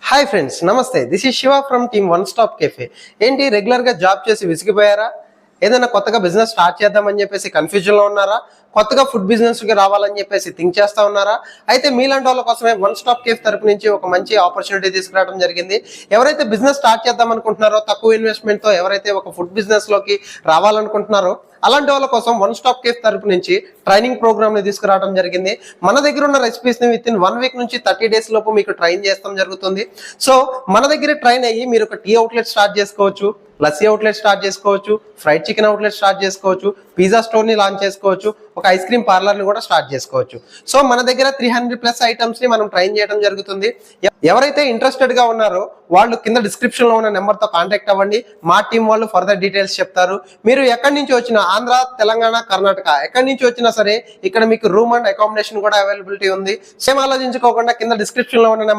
Hi friends, నమస్తే. This is Shiva from team one stop cafe. ఏంటి regular గా job చేసి విసిగిపోయారా? ఏదైనా కొత్తగా బిజినెస్ స్టార్ట్ చేద్దామని చెప్పేసి కన్ఫ్యూజన్ లో ఉన్నారా? కొత్తగా ఫుడ్ బిజినెస్ కి రావాలని చెప్పేసి థింక్ చేస్తా ఉన్నారా? అయితే మీలాంటి వాళ్ళ కోసమే వన్ స్టాప్ కేఫ్ తరపు నుంచి ఒక మంచి ఆపర్చునిటీ తీసుకురావడం జరిగింది. ఎవరైతే బిజినెస్ స్టార్ట్ చేద్దాం అనుకుంటున్నారో, తక్కువ ఇన్వెస్ట్మెంట్ తో ఎవరైతే ఒక ఫుడ్ బిజినెస్ లోకి రావాలనుకుంటున్నారో అలాంటి వాళ్ళ కోసం వన్ స్టాప్ కేఫ్ తరపు నుంచి ట్రైనింగ్ ప్రోగ్రామ్ ని తీసుకురావడం జరిగింది. మన దగ్గర ఉన్న రెసిపీస్ ని విత్ ఇన్ 1 వీక్ నుంచి 30 days లోపు మీకు ట్రైన్ చేస్తాం జరుగుతుంది. సో మన దగ్గర ట్రైన్ అయ్యి మీరు ఒక టీ అవుట్లెట్ స్టార్ట్ చేసుకోవచ్చు, లస్సీ అవుట్లెట్ స్టార్ట్ చేసుకోవచ్చు, ఫ్రైడ్ చికెన్ అవుట్లెట్ స్టార్ట్ చేసుకోవచ్చు, పిజ్జా స్టోర్ ని లాంచ్ చేసుకోవచ్చు, ఒక ఐస్ క్రీమ్ పార్లర్ ని కూడా స్టార్ట్ చేసుకోవచ్చు. సో మన దగ్గర 300+ ఐటమ్స్ ని మనం ట్రైన్ చేయడం జరుగుతుంది. ఎవరైతే ఇంట్రెస్టెడ్ గా ఉన్నారో వాళ్ళు కింద డిస్క్రిప్షన్ లో ఉన్న నెంబర్ తో కాంటాక్ట్ అవ్వండి. మా టీం వాళ్ళు ఫర్దర్ డీటెయిల్స్ చెప్తారు. మీరు ఎక్కడి నుంచి వచ్చినా, ఆంధ్ర, తెలంగాణ, కర్ణాటక ఎక్కడి నుంచి వచ్చినా సరే ఇక్కడ మీకు రూమ్ అండ్ అకామిడేషన్ కూడా అవైలబిలిటీ ఉంది. సేమ్ ఆలోచించుకోకుండా కింద డిస్క్రిప్షన్ లో ఉన్న నెంబర్